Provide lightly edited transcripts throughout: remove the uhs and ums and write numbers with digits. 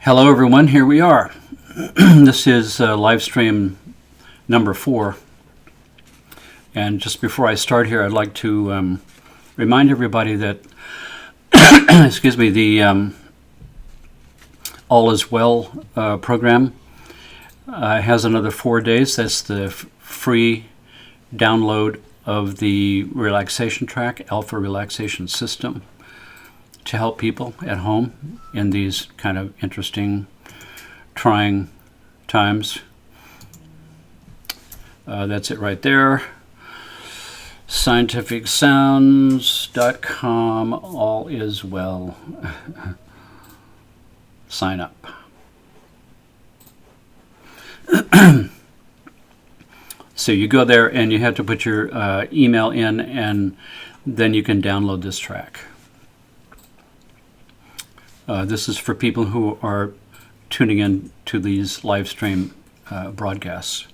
Hello everyone, here we are. This is LiveStream number 4. And just before I start here, I'd like to remind everybody that, excuse me, the All Is Well program has another 4 days. That's the free download of the relaxation track, Alpha Relaxation System, to help people at home in these kind of interesting, trying times. That's it right there. scientificsounds.com, all is well. Sign up. So you go there and you have to put your email in, and then you can download this track. This is for people who are tuning in to these live stream broadcasts.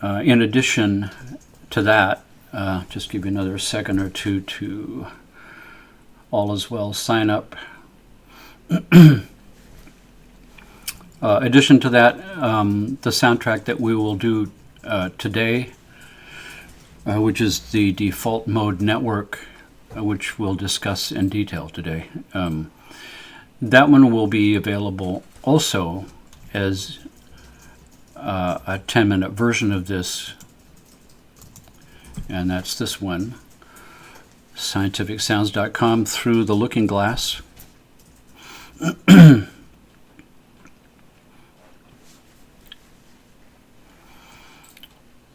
In addition to that, just give you another second or two to All Is Well sign up. Addition to that, the soundtrack that we will do today, which is the default mode network, which we'll discuss in detail today. That one will be available also as a 10-minute version of this, and that's this one, scientificsounds.com, through the looking glass.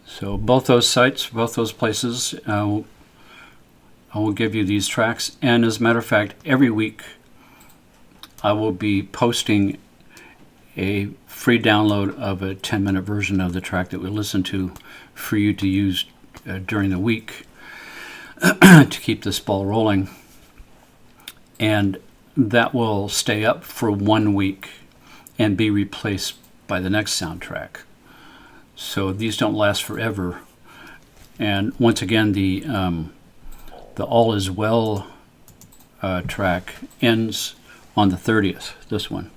So both those sites, both those places, I will give you these tracks, and as a matter of fact, every week I will be posting a free download of a 10-minute version of the track that we listen to for you to use during the week to keep this ball rolling. And that will stay up for 1 week and be replaced by the next soundtrack. So these don't last forever. And once again, the All Is Well track ends on the 30th, this one.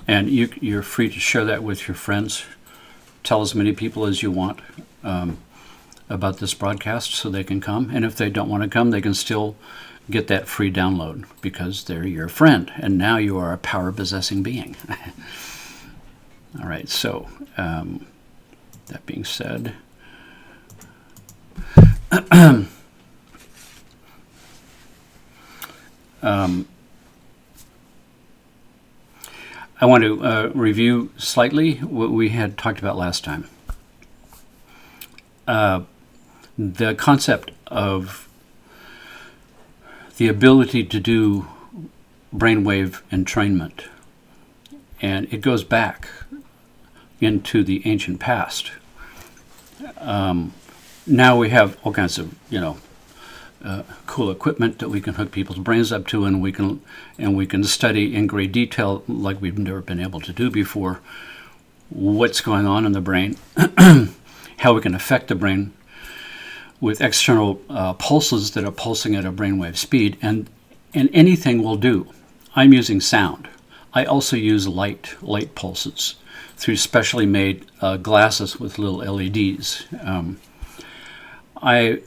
And you're free to share that with your friends. Tell as many people as you want about this broadcast so they can come. And if they don't want to come, they can still get that free download because they're your friend. And now you are a power-possessing being. All right, so that being said, I want to review slightly what we had talked about last time. The concept of the ability to do brainwave entrainment, and it goes back into the ancient past. Now we have all kinds of, cool equipment that we can hook people's brains up to, and we can study in great detail, like we've never been able to do before, what's going on in the brain, how we can affect the brain with external pulses that are pulsing at a brainwave speed, and anything will do. I'm using sound. I also use light pulses through specially made glasses with little LEDs.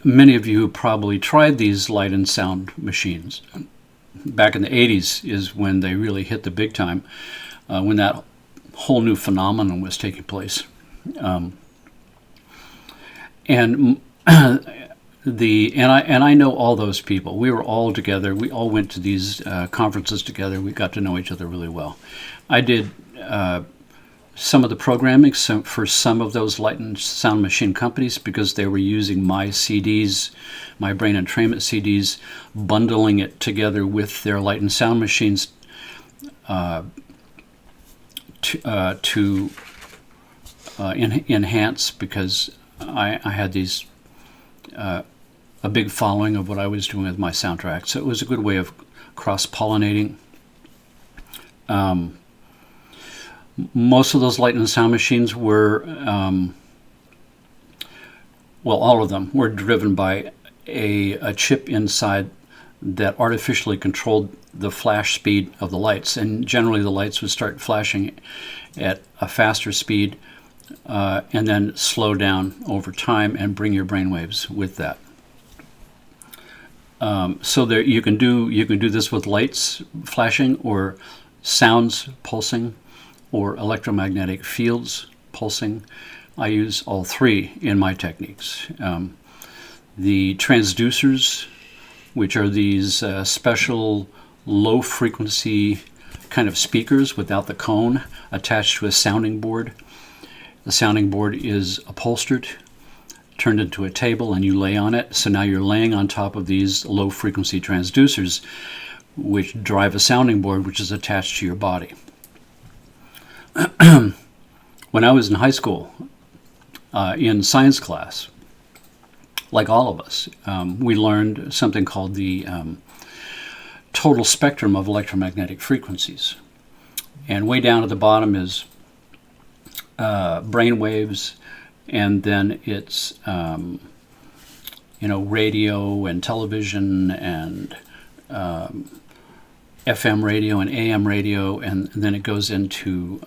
Many of you probably tried these light and sound machines. Back in the 80s is when they really hit the big time, when that whole new phenomenon was taking place. And I know all those people. We were all together. We all went to these conferences together. We got to know each other really well. I did some of the programming for some of those light and sound machine companies because they were using my CDs, my brain entrainment CDs, bundling it together with their light and sound machines to enhance, because I had these a big following of what I was doing with my soundtrack. So it was a good way of cross-pollinating. Most of those light and sound machines were, well, all of them were driven by a chip inside that artificially controlled the flash speed of the lights, and generally the lights would start flashing at a faster speed and then slow down over time and bring your brainwaves with that. So there you can do this with lights flashing, or sounds pulsing, or electromagnetic fields pulsing. I use all three in my techniques. The transducers, which are these special low frequency kind of speakers without the cone, attached to a sounding board. The sounding board is upholstered, turned into a table, and you lay on it. So now you're laying on top of these low frequency transducers, which drive a sounding board which is attached to your body. When I was in high school, in science class, like all of us, we learned something called the total spectrum of electromagnetic frequencies. And way down at the bottom is brain waves, and then it's radio and television and FM radio and AM radio, and then it goes into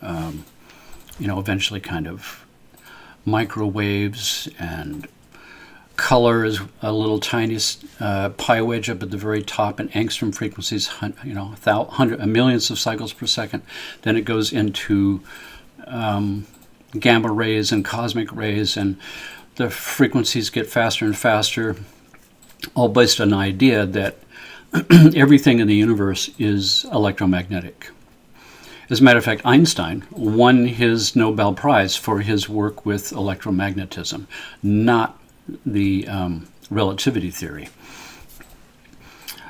eventually kind of microwaves, and color is a little tiny pi wedge up at the very top, and angstrom frequencies, millions of cycles per second. Then it goes into gamma rays and cosmic rays, and the frequencies get faster and faster, all based on the idea that everything in the universe is electromagnetic. As a matter of fact, Einstein won his Nobel Prize for his work with electromagnetism, not the relativity theory.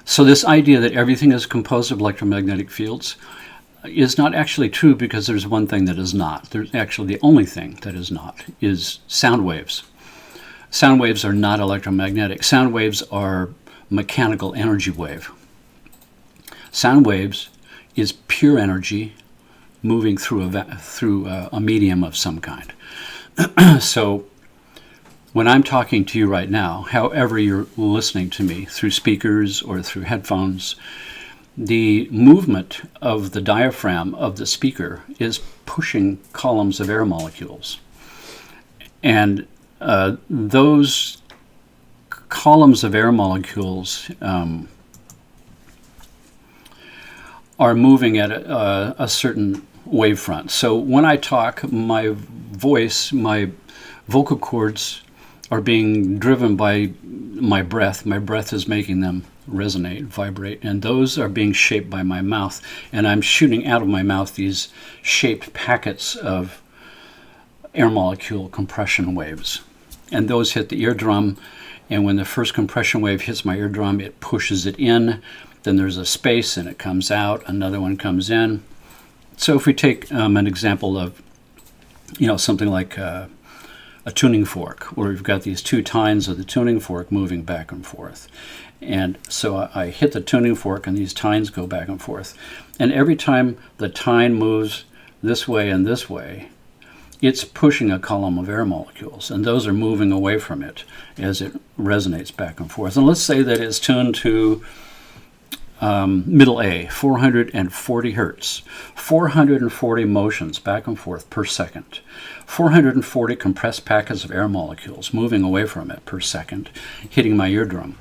So this idea that everything is composed of electromagnetic fields is not actually true, because there's one thing that is not. There's actually the only thing that is not is sound waves. Sound waves are not electromagnetic. Sound waves are mechanical energy wave. Sound waves is pure energy moving through a medium of some kind. So when I'm talking to you right now, however you're listening to me, through speakers or through headphones, the movement of the diaphragm of the speaker is pushing columns of air molecules. And those columns of air molecules are moving at a certain wavefront. So when I talk, my voice, my vocal cords are being driven by my breath. My breath is making them resonate, vibrate, and those are being shaped by my mouth. And I'm shooting out of my mouth these shaped packets of air molecule compression waves. And those hit the eardrum, and when the first compression wave hits my eardrum, it pushes it in. Then there's a space and it comes out, another one comes in. So if we take an example of, something like a tuning fork, where we've got these two tines of the tuning fork moving back and forth. And so I hit the tuning fork and these tines go back and forth. And every time the tine moves this way and this way, it's pushing a column of air molecules, and those are moving away from it as it resonates back and forth. And let's say that it's tuned to middle A, 440 hertz, 440 motions back and forth per second, 440 compressed packets of air molecules moving away from it per second, hitting my eardrum.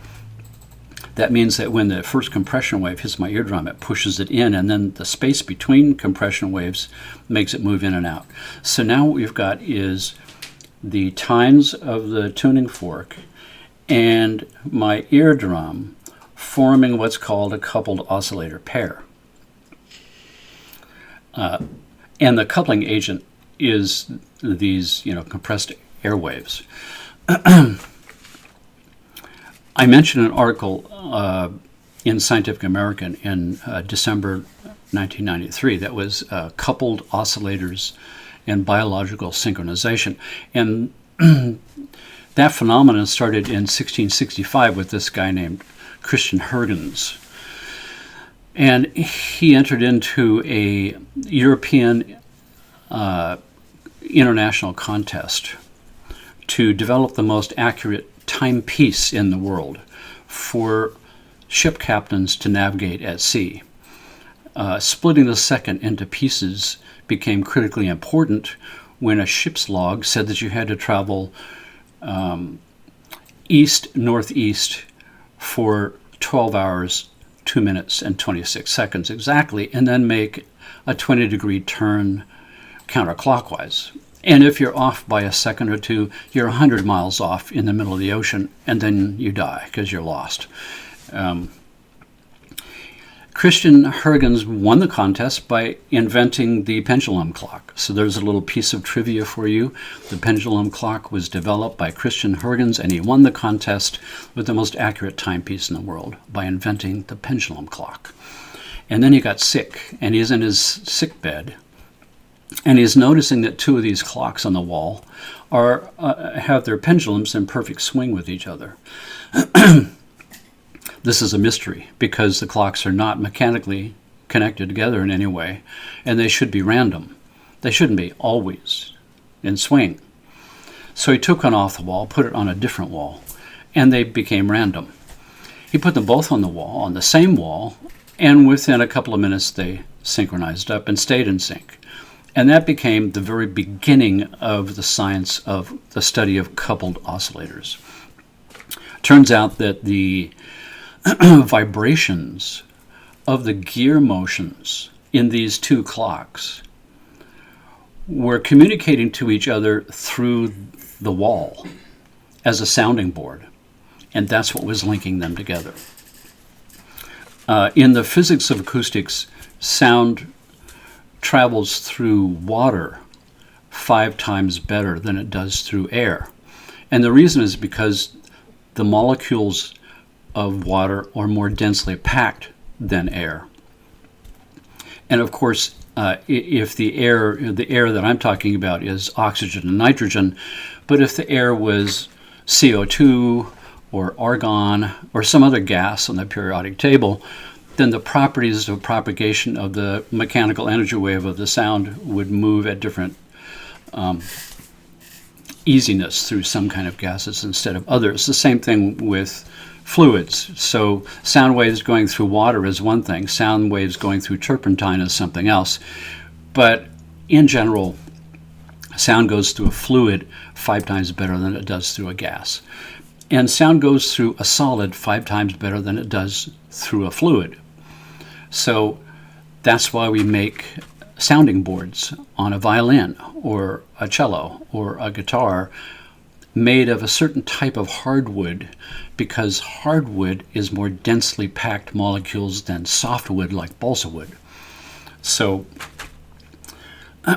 That means that when the first compression wave hits my eardrum, it pushes it in, and then the space between compression waves makes it move in and out. So now what we've got is the tines of the tuning fork and my eardrum forming what's called a coupled oscillator pair. And the coupling agent is these, compressed air waves. I mentioned an article in Scientific American in December 1993 that was coupled oscillators and biological synchronization. And that phenomenon started in 1665 with this guy named Christian Huygens. And he entered into a European international contest to develop the most accurate timepiece in the world for ship captains to navigate at sea. Splitting the second into pieces became critically important when a ship's log said that you had to travel east-northeast for 12 hours, 2 minutes, and 26 seconds exactly, and then make a 20-degree turn counterclockwise. And if you're off by a second or two, you're 100 miles off in the middle of the ocean, and then you die because you're lost. Christian Huygens won the contest by inventing the pendulum clock. So there's a little piece of trivia for you. The pendulum clock was developed by Christian Huygens, and he won the contest with the most accurate timepiece in the world by inventing the pendulum clock. And then he got sick, and he's in his sick bed, and he's noticing that two of these clocks on the wall have their pendulums in perfect swing with each other. This is a mystery because the clocks are not mechanically connected together in any way, and they should be random. They shouldn't be always in swing. So he took one off the wall, put it on a different wall, and they became random. He put them both on the wall, on the same wall, and within a couple of minutes they synchronized up and stayed in sync. And that became the very beginning of the science of the study of coupled oscillators. Turns out that the vibrations of the gear motions in these two clocks were communicating to each other through the wall as a sounding board, and that's what was linking them together. In the physics of acoustics, sound travels through water 5 times better than it does through air. And the reason is because the molecules of water are more densely packed than air. And of course, if the air that I'm talking about is oxygen and nitrogen, but if the air was CO2 or argon or some other gas on the periodic table, then the properties of propagation of the mechanical energy wave of the sound would move at different easiness through some kind of gases instead of others. The same thing with fluids. So sound waves going through water is one thing, sound waves going through turpentine is something else. But in general, sound goes through a fluid 5 times better than it does through a gas. And sound goes through a solid 5 times better than it does through a fluid. So that's why we make sounding boards on a violin or a cello or a guitar made of a certain type of hardwood, because hardwood is more densely packed molecules than softwood like balsa wood. So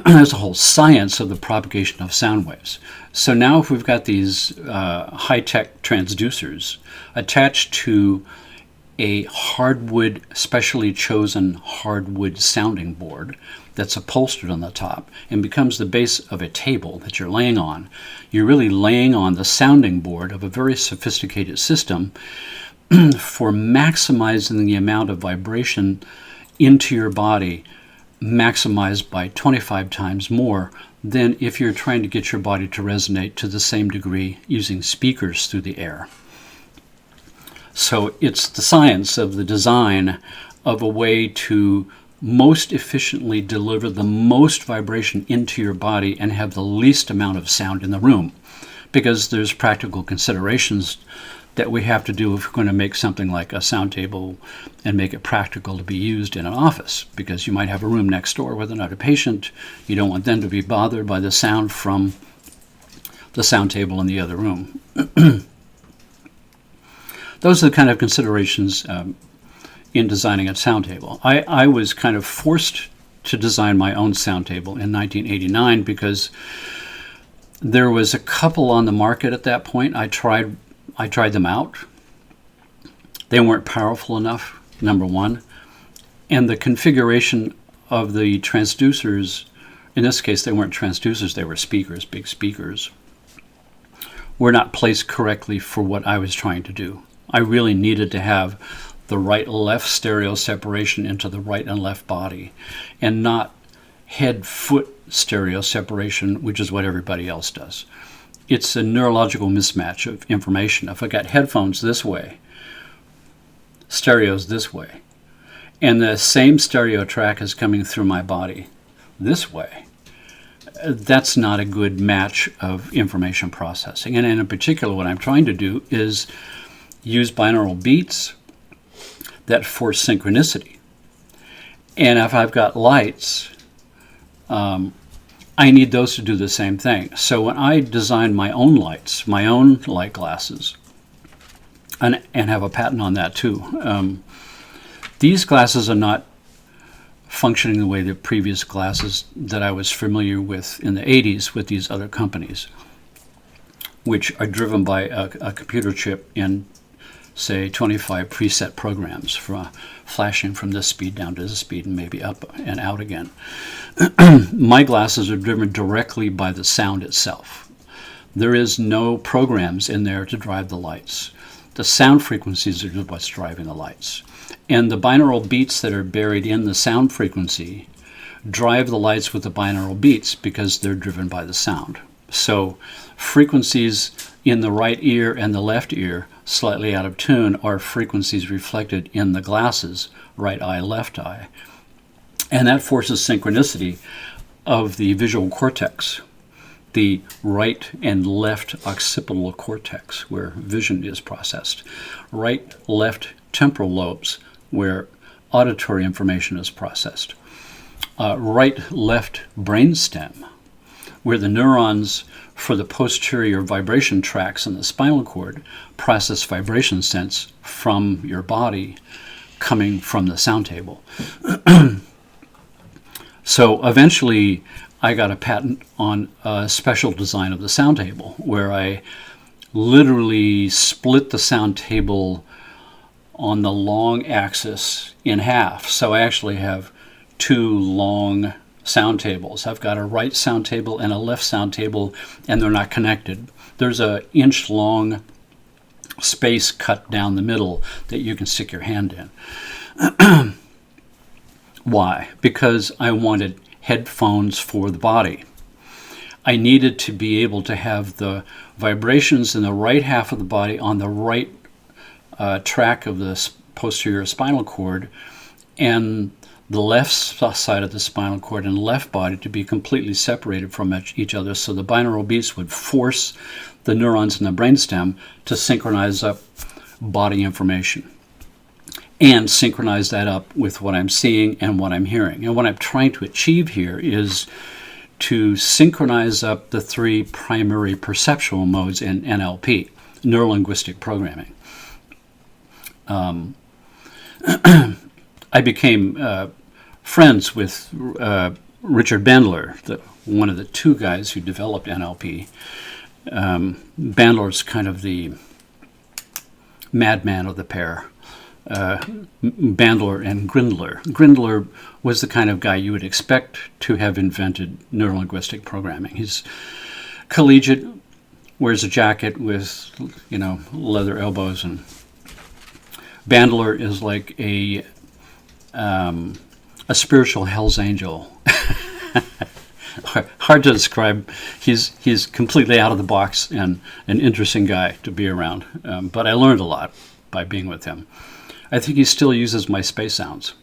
there's a whole science of the propagation of sound waves. So now if we've got these high-tech transducers attached to a hardwood, specially chosen hardwood sounding board that's upholstered on the top and becomes the base of a table that you're laying on, you're really laying on the sounding board of a very sophisticated system for maximizing the amount of vibration into your body, maximized by 25 times more than if you're trying to get your body to resonate to the same degree using speakers through the air. So it's the science of the design of a way to most efficiently deliver the most vibration into your body and have the least amount of sound in the room, because there's practical considerations that we have to do if we're going to make something like a sound table and make it practical to be used in an office, because you might have a room next door with another patient. You don't want them to be bothered by the sound from the sound table in the other room. Those are the kind of considerations in designing a sound table. I was kind of forced to design my own sound table in 1989 because there was a couple on the market at that point. I tried them out. They weren't powerful enough, number one. And the configuration of the transducers, in this case they weren't transducers, they were speakers, big speakers, were not placed correctly for what I was trying to do. I really needed to have the right-left stereo separation into the right and left body, and not head-foot stereo separation, which is what everybody else does. it's a neurological mismatch of information. If I got headphones this way, stereos this way, and the same stereo track is coming through my body this way, that's not a good match of information processing. And in particular, what I'm trying to do is use binaural beats that force synchronicity. And if I've got lights, I need those to do the same thing. So when I design my own lights, my own light glasses, and have a patent on that too, these glasses are not functioning the way the previous glasses that I was familiar with in the 80s with these other companies, which are driven by a computer chip in, say, 25 preset programs, for flashing from this speed down to this speed and maybe up and out again. My glasses are driven directly by the sound itself. There is no programs in there to drive the lights. The sound frequencies are what's driving the lights. And the binaural beats that are buried in the sound frequency drive the lights with the binaural beats because they're driven by the sound. So frequencies in the right ear and the left ear, slightly out of tune, are frequencies reflected in the glasses, right eye, left eye. And that forces synchronicity of the visual cortex, the right and left occipital cortex, where vision is processed, right, left temporal lobes, where auditory information is processed, right, left brainstem, where the neurons for the posterior vibration tracts in the spinal cord process vibration sense from your body coming from the sound table. So eventually I got a patent on a special design of the sound table where I literally split the sound table on the long axis in half. So I actually have two long sound tables. I've got a right sound table and a left sound table, and they're not connected. There's an inch-long space cut down the middle that you can stick your hand in. Why? Because I wanted headphones for the body. I needed to be able to have the vibrations in the right half of the body on the right track of the posterior spinal cord, and the left side of the spinal cord and left body to be completely separated from each other, so the binaural beats would force the neurons in the brainstem to synchronize up body information and synchronize that up with what I'm seeing and what I'm hearing. And what I'm trying to achieve here is to synchronize up the three primary perceptual modes in NLP, neuro-linguistic programming. I became friends with Richard Bandler, one of the two guys who developed NLP. Bandler's kind of the madman of the pair. Bandler and Grindler. Grindler was the kind of guy you would expect to have invented neuro-linguistic programming. He's collegiate, wears a jacket with, leather elbows, and Bandler is like a spiritual Hell's Angel. Hard to describe. He's completely out of the box and an interesting guy to be around. But I learned a lot by being with him. I think he still uses my space sounds.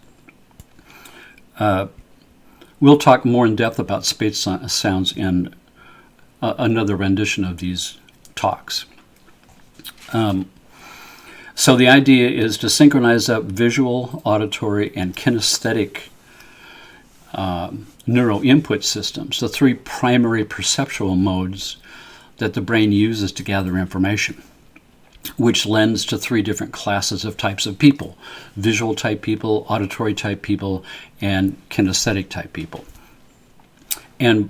We'll talk more in depth about space sounds in another rendition of these talks. So the idea is to synchronize up visual, auditory, and kinesthetic neuro input systems, the three primary perceptual modes that the brain uses to gather information, which lends to three different classes of types of people: visual type people, auditory type people, and kinesthetic type people. And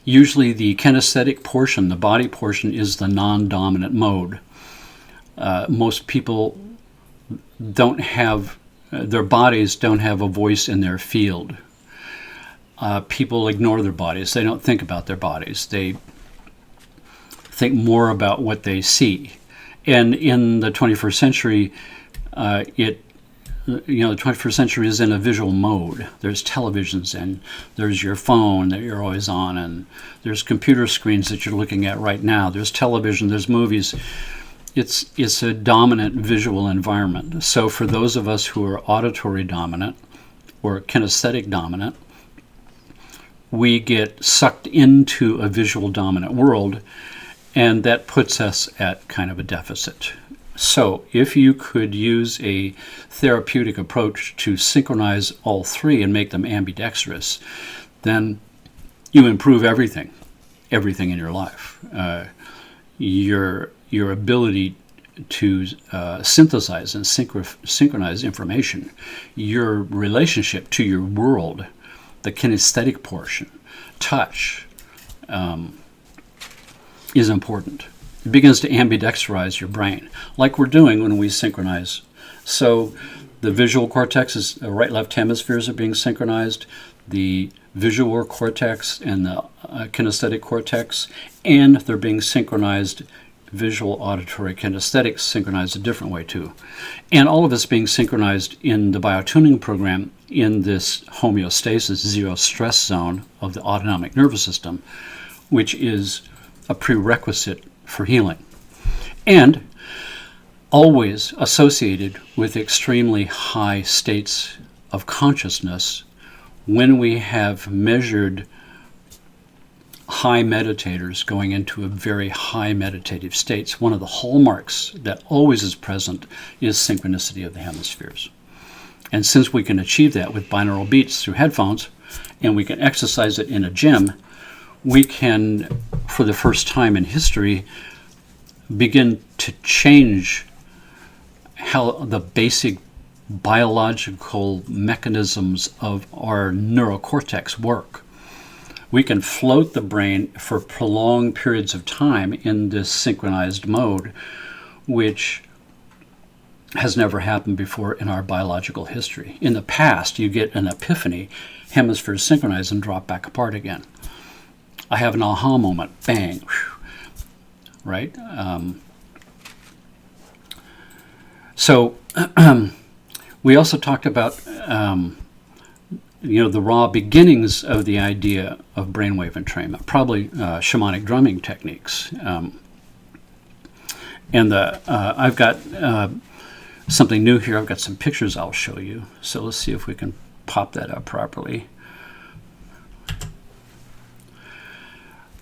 usually the kinesthetic portion, the body portion, is the non-dominant mode. Most people don't have, their bodies don't have a voice in their field. People ignore their bodies. They don't think about their bodies. They think more about what they see. And in the 21st century, it the 21st century is in a visual mode. There's televisions, and there's your phone that you're always on, and there's computer screens that you're looking at right now. There's television, there's movies. It's a dominant visual environment. So for those of us who are auditory dominant or kinesthetic dominant, we get sucked into a visual dominant world, and that puts us at kind of a deficit. So if you could use a therapeutic approach to synchronize all three and make them ambidextrous, then you improve everything in your life. Your ability to synthesize and synchronize information, your relationship to your world, the kinesthetic portion, touch, is important. It begins to ambidexterize your brain, like we're doing when we synchronize. So the visual cortex is, right-left hemispheres are being synchronized, the visual cortex and the kinesthetic cortex, and they're being synchronized, visual, auditory, kinesthetic, synchronized a different way too. And all of it's being synchronized in the biotuning program in this homeostasis, zero stress zone of the autonomic nervous system, which is a prerequisite for healing, and always associated with extremely high states of consciousness. When we have measured high meditators going into a very high meditative states, one of the hallmarks that always is present is synchronicity of the hemispheres. And since we can achieve that with binaural beats through headphones, and we can exercise it in a gym, we can, for the first time in history, begin to change how the basic biological mechanisms of our neurocortex work. We can float the brain for prolonged periods of time in this synchronized mode, which has never happened before in our biological history. In the past, you get an epiphany, hemispheres synchronize and drop back apart again. I have an aha moment, bang, whew, right? So we also talked about the raw beginnings of the idea of brainwave entrainment, probably shamanic drumming techniques. And I've got something new here. I've got some pictures I'll show you. So let's see if we can pop that up properly.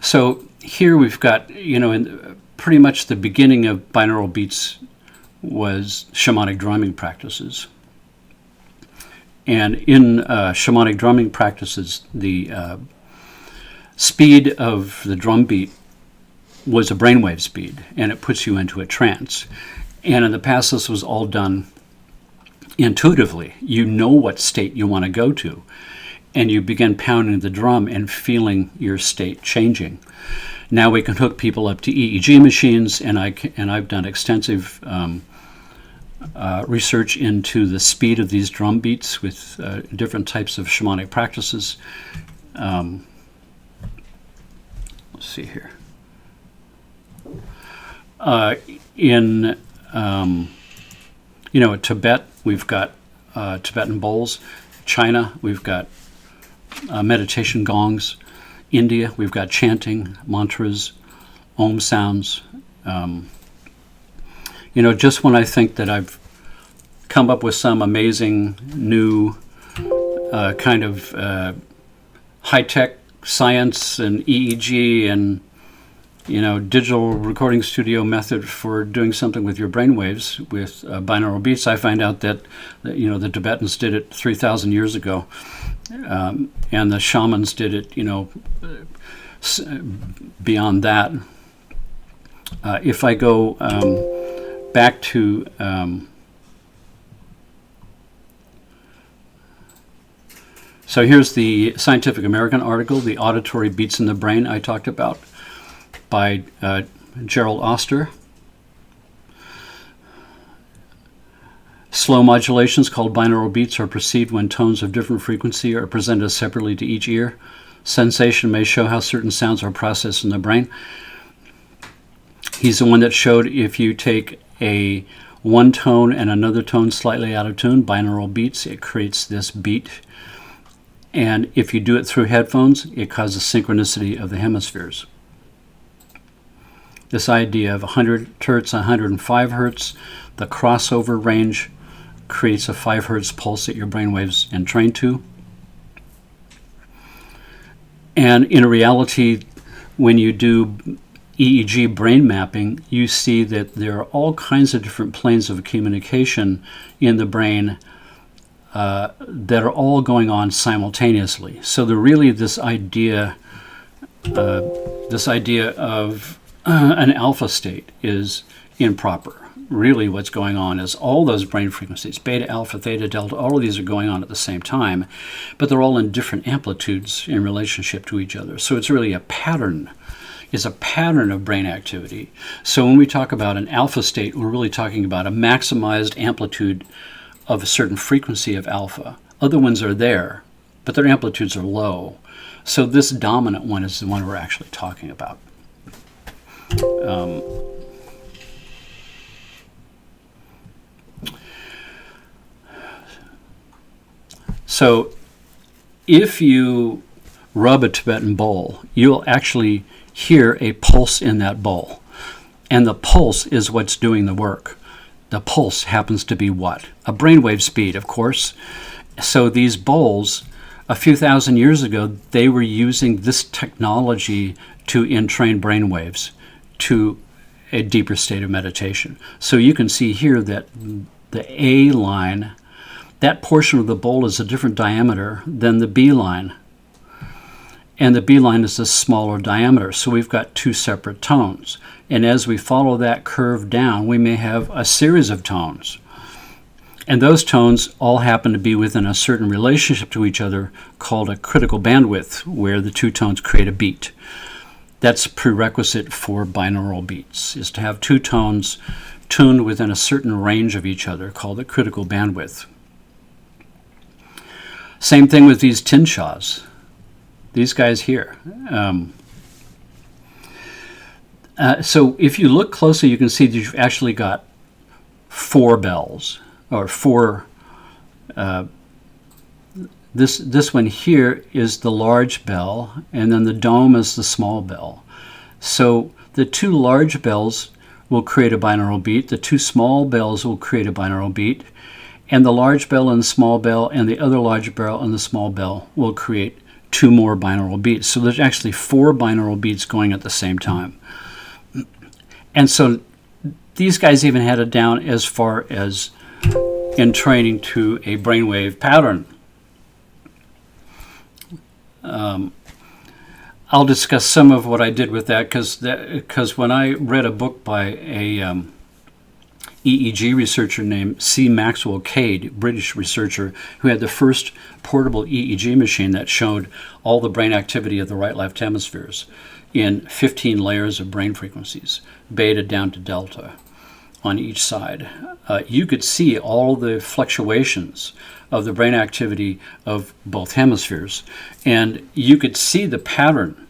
So here we've got, in pretty much the beginning of binaural beats was shamanic drumming practices. And in shamanic drumming practices, the speed of the drum beat was a brainwave speed, and it puts you into a trance. And in the past, this was all done intuitively. You know what state you want to go to, and you begin pounding the drum and feeling your state changing. Now we can hook people up to EEG machines, and I've done extensive research into the speed of these drum beats with different types of shamanic practices. Let's see here. In Tibet, we've got Tibetan bowls. China, we've got meditation gongs. India, we've got chanting, mantras, om sounds. Just when I think that I've come up with some amazing new kind of high-tech science and EEG and digital recording studio method for doing something with your brainwaves with binaural beats, I find out that the Tibetans did it 3,000 years ago, and the shamans did it beyond that. If I go back to so here's the Scientific American article, The Auditory Beats in the Brain I talked about, by Gerald Oster. Slow modulations called binaural beats are perceived when tones of different frequency are presented separately to each ear. Sensation may show how certain sounds are processed in the brain. He's the one that showed if you take a one tone and another tone slightly out of tune, binaural beats, it creates this beat. And if you do it through headphones, it causes synchronicity of the hemispheres. This idea of 100 hertz, 105 hertz, the crossover range creates a 5 hertz pulse that your brainwaves entrain to. And in reality, when you do EEG brain mapping, you see that there are all kinds of different planes of communication in the brain that are all going on simultaneously. So really this idea of an alpha state is improper. Really what's going on is all those brain frequencies, beta, alpha, theta, delta, all of these are going on at the same time, but they're all in different amplitudes in relationship to each other. So it's really a pattern. It's a pattern of brain activity. So when we talk about an alpha state, we're really talking about a maximized amplitude of a certain frequency of alpha. Other ones are there, but their amplitudes are low. So this dominant one is the one we're actually talking about. So if you rub a Tibetan bowl, you'll actually hear a pulse in that bowl. And the pulse is what's doing the work. The pulse happens to be what? A brainwave speed, of course. So these bowls, a few thousand years ago, they were using this technology to entrain brainwaves to a deeper state of meditation. So you can see here that the A line, that portion of the bowl is a different diameter than the B line. And the B line is a smaller diameter. So we've got two separate tones. And as we follow that curve down, we may have a series of tones. And those tones all happen to be within a certain relationship to each other called a critical bandwidth, where the two tones create a beat. That's a prerequisite for binaural beats, is to have two tones tuned within a certain range of each other called the critical bandwidth. Same thing with these tinshaws. These guys here. So if you look closely, you can see that you've actually got four bells, or four. This one here is the large bell, and then the dome is the small bell. So the two large bells will create a binaural beat. The two small bells will create a binaural beat. And the large bell and the small bell and the other large bell and the small bell will create two more binaural beats. So there's actually four binaural beats going at the same time. And so these guys even had it down as far as entraining to a brainwave pattern. I'll discuss some of what I did with that because when I read a book by a EEG researcher named C. Maxwell Cade, British researcher, who had the first portable EEG machine that showed all the brain activity of the right-left hemispheres in 15 layers of brain frequencies, beta down to delta on each side. You could see all the fluctuations of the brain activity of both hemispheres, and you could see the pattern.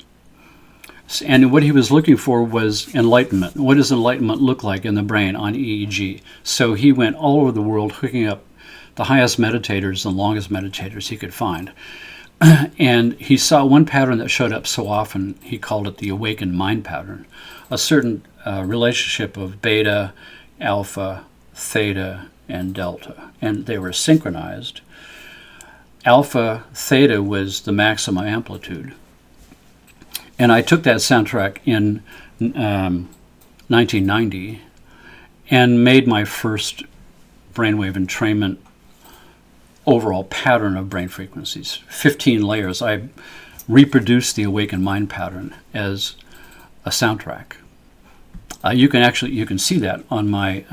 And what he was looking for was enlightenment. What does enlightenment look like in the brain on EEG? So he went all over the world hooking up the highest meditators and longest meditators he could find. And he saw one pattern that showed up so often, he called it the awakened mind pattern. A certain relationship of beta, alpha, theta, and delta. And they were synchronized. Alpha, theta was the maximum amplitude. And I took that soundtrack in 1990 and made my first brainwave entrainment overall pattern of brain frequencies, 15 layers. I reproduced the awakened mind pattern as a soundtrack. You can see that on my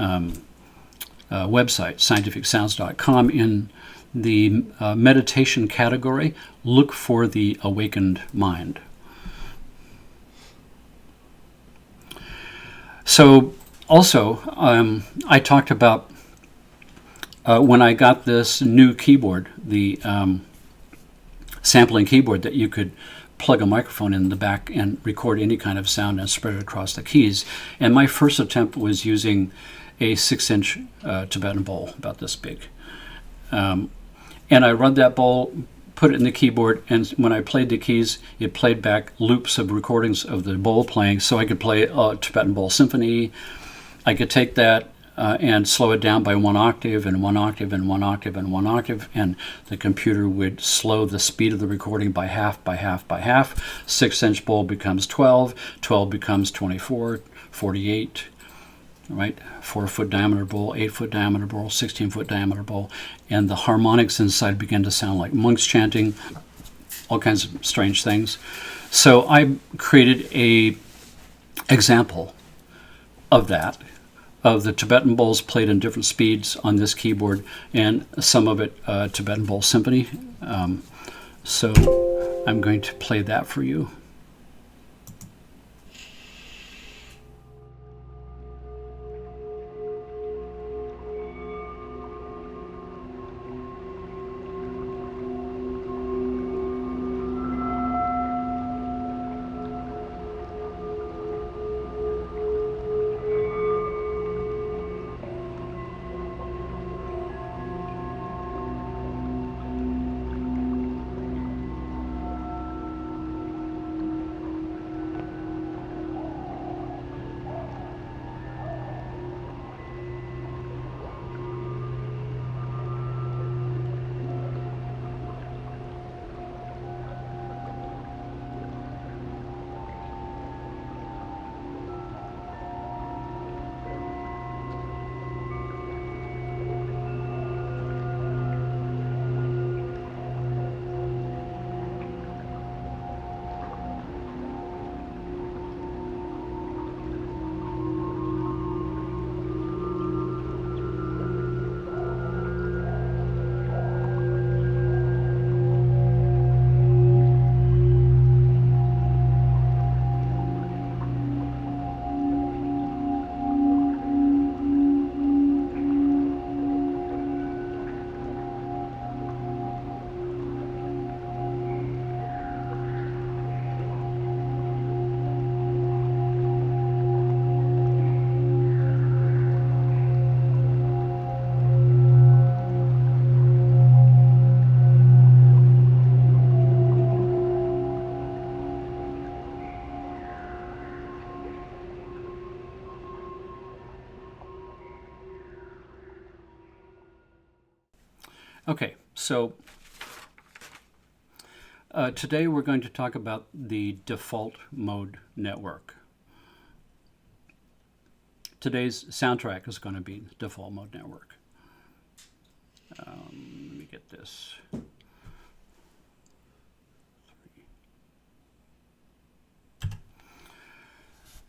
website, scientificsounds.com. In the meditation category, look for the awakened mind. So also, I talked about when I got this new keyboard, the sampling keyboard that you could plug a microphone in the back and record any kind of sound and spread it across the keys. And my first attempt was using a 6-inch Tibetan bowl, about this big. And I run that bowl, put it in the keyboard, and when I played the keys, it played back loops of recordings of the bowl playing, so I could play a Tibetan bowl symphony. I could take that and slow it down by 1 octave and 1 octave and 1 octave and 1 octave, and the computer would slow the speed of the recording by half, by half, by half. 6-inch bowl becomes 12, 12 becomes 24, 48, right? 4-foot diameter bowl, 8-foot diameter bowl, 16-foot diameter bowl, and the harmonics inside begin to sound like monks chanting, all kinds of strange things. So I created a example of that, of the Tibetan bowls played in different speeds on this keyboard, and some of it Tibetan bowl symphony. So I'm going to play that for you. Okay, so today we're going to talk about the default mode network. Today's soundtrack is going to be default mode network. Let me get this.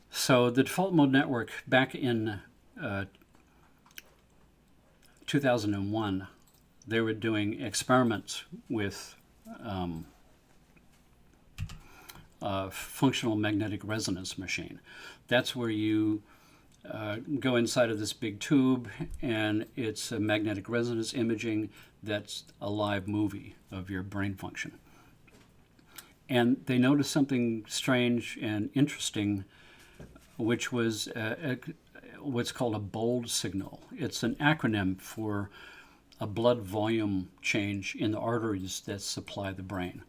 So the default mode network back in 2001, they were doing experiments with functional magnetic resonance machine. That's where you go inside of this big tube, and it's a magnetic resonance imaging that's a live movie of your brain function. And they noticed something strange and interesting, which was what's called a bold signal. It's an acronym for a blood volume change in the arteries that supply the brain.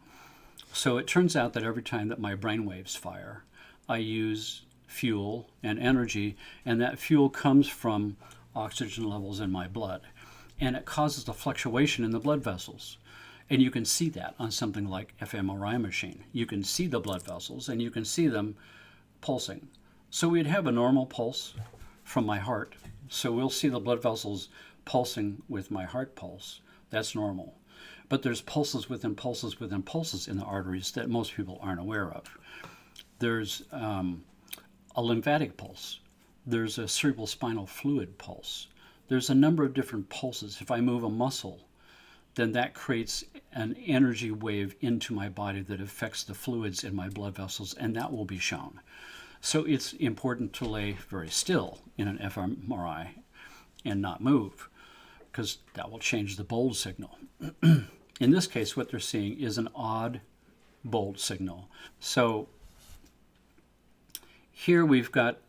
So it turns out that every time that my brain waves fire, I use fuel and energy, and that fuel comes from oxygen levels in my blood. And it causes a fluctuation in the blood vessels. And you can see that on something like fMRI machine. You can see the blood vessels, and you can see them pulsing. So we'd have a normal pulse from my heart. So we'll see the blood vessels pulsing with my heart pulse. That's normal. But there's pulses within pulses within pulses in the arteries that most people aren't aware of. There's a lymphatic pulse. There's a cerebral spinal fluid pulse. There's a number of different pulses. If I move a muscle, then that creates an energy wave into my body that affects the fluids in my blood vessels, and that will be shown. So it's important to lay very still in an fMRI and not move, because that will change the bold signal. In this case, what they're seeing is an odd bold signal. So here we've got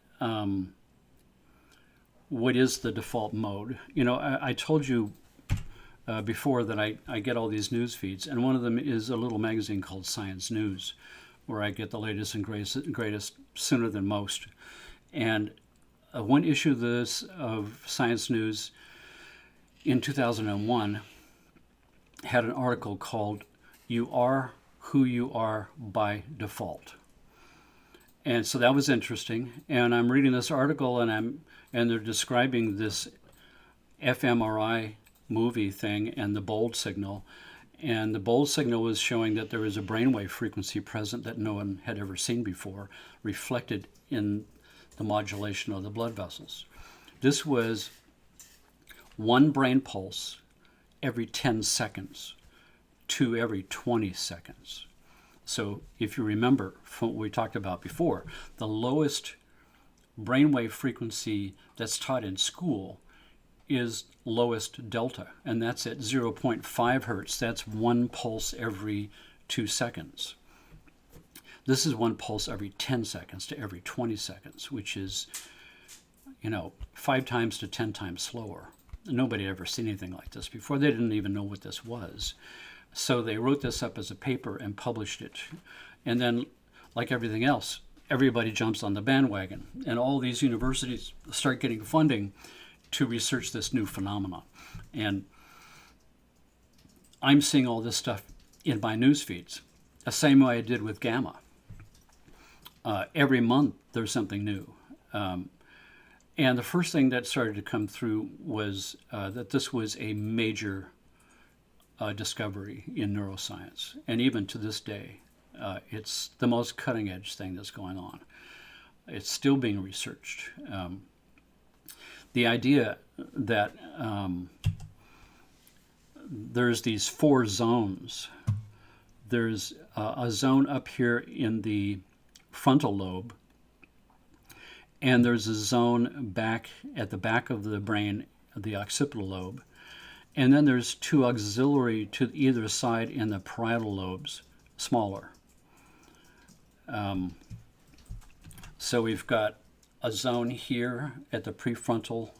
what is the default mode? I told you before that I get all these news feeds, and one of them is a little magazine called Science News, where I get the latest and greatest sooner than most. And one issue of Science News in 2001 had an article called "You Are Who You Are by Default." And so that was interesting. And I'm reading this article, and they're describing this fMRI movie thing and the bold signal. And the bold signal was showing that there was a brainwave frequency present that no one had ever seen before, reflected in the modulation of the blood vessels. This was one brain pulse every 10 seconds to every 20 seconds. So if you remember from what we talked about before, the lowest brainwave frequency that's taught in school is lowest delta, and that's at 0.5 hertz. That's one pulse every 2 seconds. This is one pulse every 10 seconds to every 20 seconds, which is, 5 times to 10 times slower. Nobody had ever seen anything like this before. They didn't even know what this was. So they wrote this up as a paper and published it. And then, like everything else, everybody jumps on the bandwagon. And all these universities start getting funding to research this new phenomenon. And I'm seeing all this stuff in my news feeds, the same way I did with Gamma. Every month, there's something new. And the first thing that started to come through was that this was a major discovery in neuroscience. And even to this day, it's the most cutting edge thing that's going on. It's still being researched. The idea that there's these 4 zones. There's a zone up here in the frontal lobe, and there's a zone back at the back of the brain, the occipital lobe. And then there's 2 auxiliary to either side in the parietal lobes, smaller. So we've got a zone here at the prefrontal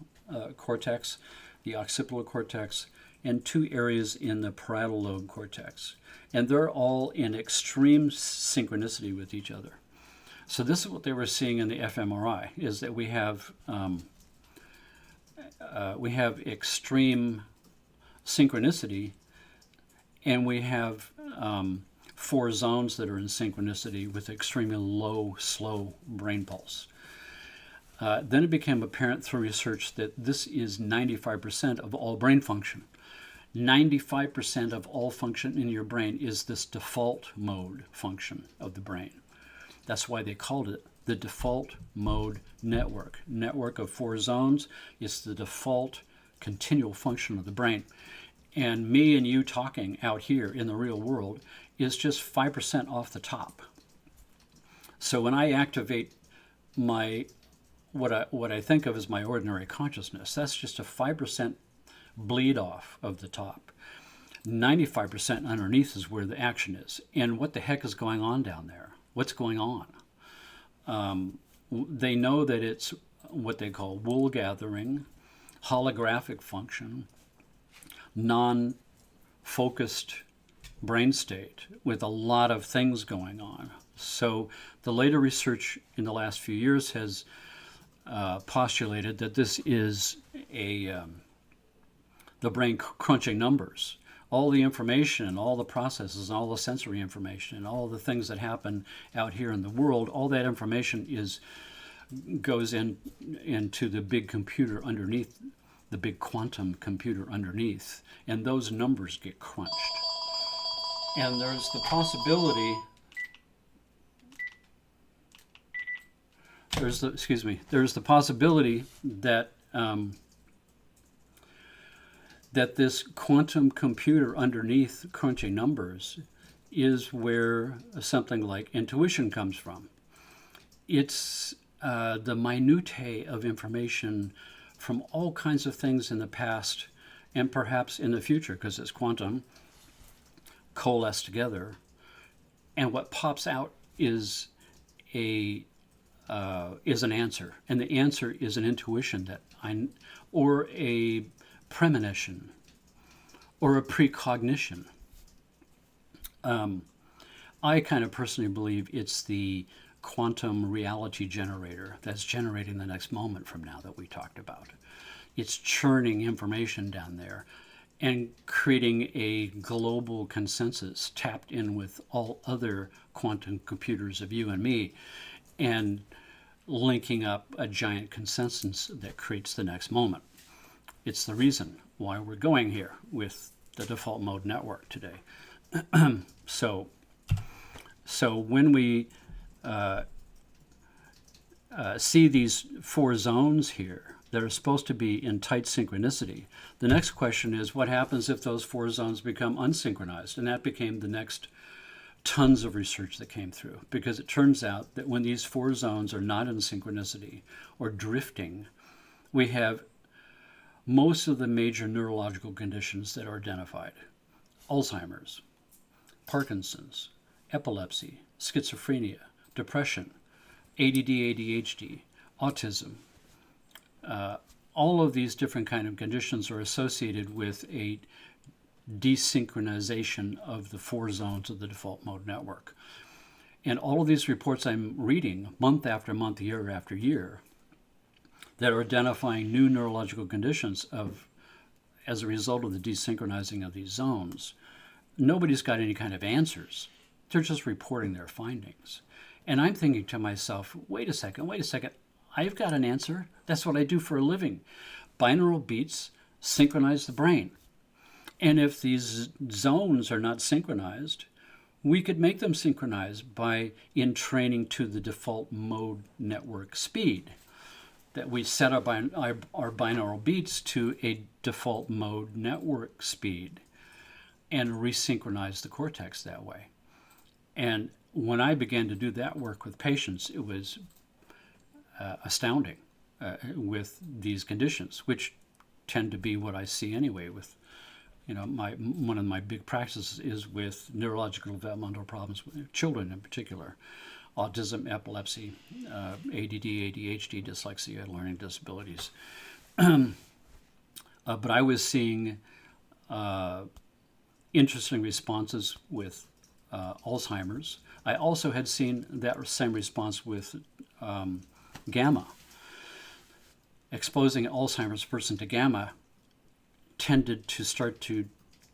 cortex, the occipital cortex, and 2 areas in the parietal lobe cortex. And they're all in extreme synchronicity with each other. So this is what they were seeing in the fMRI, is that we have extreme synchronicity, and we have 4 zones that are in synchronicity with extremely low, slow brain pulse. Then it became apparent through research that this is 95% of all brain function. 95% of all function in your brain is this default mode function of the brain. That's why they called it the default mode network. Network of 4 zones is the default continual function of the brain. And me and you talking out here in the real world is just 5% off the top. So when I activate my what I think of as my ordinary consciousness, that's just a 5% bleed off of the top. 95% underneath is where the action is. And what the heck is going on down there? What's going on? They know that it's what they call wool gathering, holographic function, non-focused brain state with a lot of things going on. So the later research in the last few years has postulated that this is the brain crunching numbers. All the information, all the processes, all the sensory information, and all the things that happen out here in the world, all that information goes into the big computer underneath, the big quantum computer underneath, and those numbers get crunched. And there's the possibility, there's the possibility that that this quantum computer underneath crunching numbers is where something like intuition comes from. It's the minutiae of information from all kinds of things in the past and perhaps in the future, because it's quantum, coalesced together. And what pops out is a is an answer, and the answer is an intuition or a premonition, or a precognition. I kind of personally believe it's the quantum reality generator that's generating the next moment from now that we talked about. It's churning information down there and creating a global consensus tapped in with all other quantum computers of you and me, and linking up a giant consensus that creates the next moment. It's the reason why we're going here with the default mode network today. So when we see these 4 zones here that are supposed to be in tight synchronicity, the next question is, what happens if those 4 zones become unsynchronized? And that became the next tons of research that came through, because it turns out that when these 4 zones are not in synchronicity or drifting, we have most of the major neurological conditions that are identified: Alzheimer's, Parkinson's, epilepsy, schizophrenia, depression, ADD, ADHD, autism. All of these different kind of conditions are associated with a desynchronization of the 4 zones of the default mode network. And all of these reports I'm reading month after month, year after year, that are identifying new neurological conditions as a result of the desynchronizing of these zones, nobody's got any kind of answers. They're just reporting their findings. And I'm thinking to myself, wait a second, I've got an answer. That's what I do for a living. Binaural beats synchronize the brain. And if these zones are not synchronized, we could make them synchronized by entraining to the default mode network speed. That we set up our binaural beats to a default mode network speed and resynchronize the cortex that way. And when I began to do that work with patients, it was astounding with these conditions, which tend to be what I see anyway with, one of my big practices is with neurological developmental problems with children in particular: autism, epilepsy, ADD, ADHD, dyslexia, learning disabilities. But I was seeing interesting responses with Alzheimer's. I also had seen that same response with gamma. Exposing an Alzheimer's person to gamma tended to start to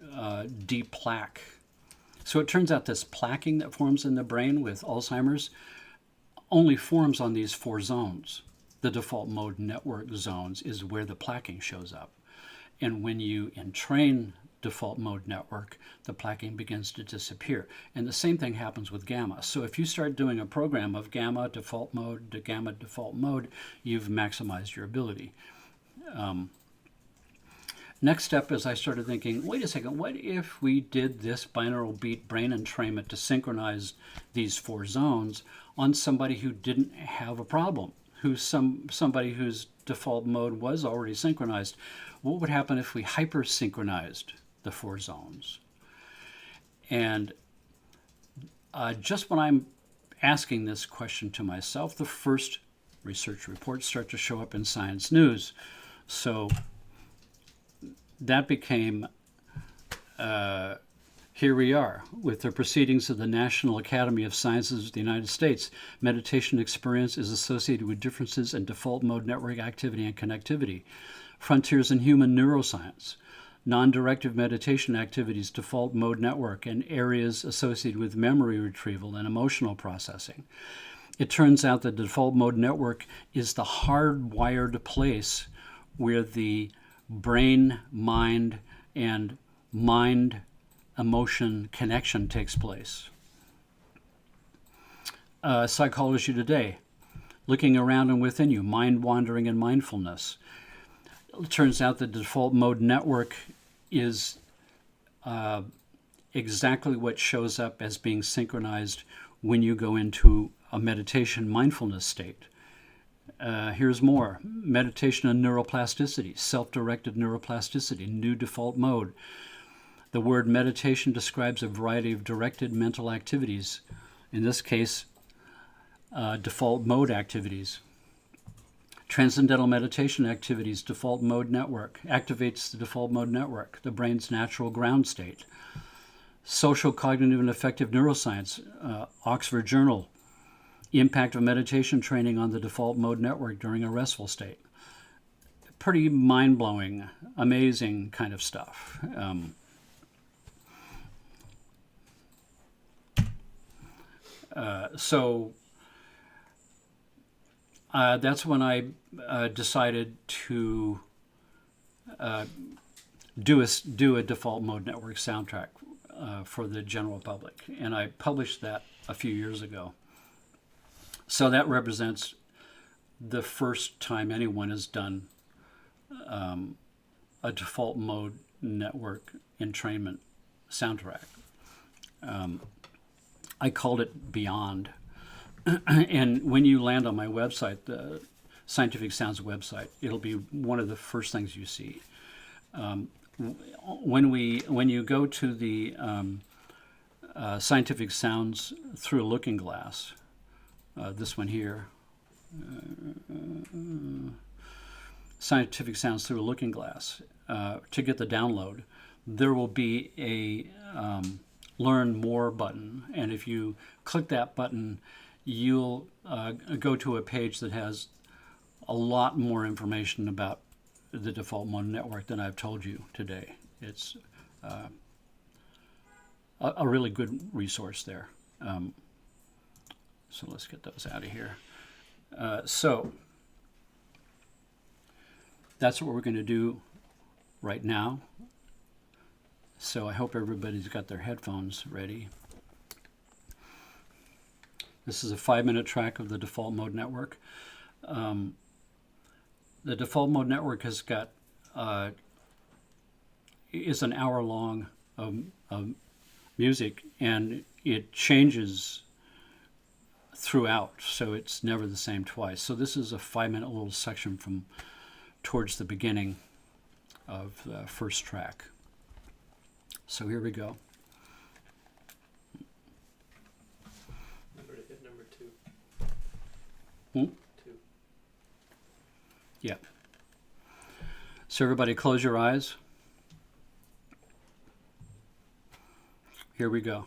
deplaque. So it turns out this plaquing that forms in the brain with Alzheimer's only forms on these 4 zones. The default mode network zones is where the plaquing shows up. And when you entrain default mode network, the plaquing begins to disappear. And the same thing happens with gamma. So if you start doing a program of gamma default mode to gamma default mode, you've maximized your ability. Next step is I started thinking, wait a second, what if we did this binaural beat brain entrainment to synchronize these 4 zones on somebody who didn't have a problem, somebody whose default mode was already synchronized? What would happen if we hyper-synchronized the 4 zones? And just when I'm asking this question to myself, the first research reports start to show up in Science News. So that became, here we are, with the proceedings of the National Academy of Sciences of the United States. Meditation experience is associated with differences in default mode network activity and connectivity. Frontiers in Human Neuroscience. Non-directive meditation activities, default mode network, and areas associated with memory retrieval and emotional processing. It turns out that the default mode network is the hardwired place where the brain, mind, and mind-emotion connection takes place. Psychology Today, looking around and within you, mind wandering and mindfulness. It turns out the default mode network is exactly what shows up as being synchronized when you go into a meditation mindfulness state. Here's more. Meditation and neuroplasticity, self-directed neuroplasticity, new default mode. The word meditation describes a variety of directed mental activities, in this case, default mode activities. Transcendental meditation activities, default mode network, activates the default mode network, the brain's natural ground state. Social, cognitive, and affective neuroscience, Oxford Journal, impact of meditation training on the default mode network during a restful state. Pretty mind-blowing, amazing kind of stuff. So that's when I decided to do a default mode network soundtrack for the general public, and I published that a few years ago. So that represents the first time anyone has done a default mode network entrainment soundtrack. I called it Beyond. And when you land on my website, the Scientific Sounds website, it'll be one of the first things you see. When you go to the Scientific Sounds Through a Looking Glass, this one here, Scientific Sounds Through a Looking Glass, to get the download, there will be a Learn More button, and if you click that button, you'll go to a page that has a lot more information about the default mode network than I've told you today. It's a really good resource there. So let's get those out of here. So that's what we're going to do right now. So I hope everybody's got their headphones ready. This is a 5-minute track of the default mode network. The default mode network has got is an hour long of music, and it changes throughout, so it's never the same twice. So this is a 5-minute little section from towards the beginning of the first track. So here we go. Hit number 2. 2. Yeah. So everybody close your eyes. Here we go.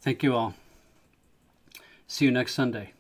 Thank you all. See you next Sunday.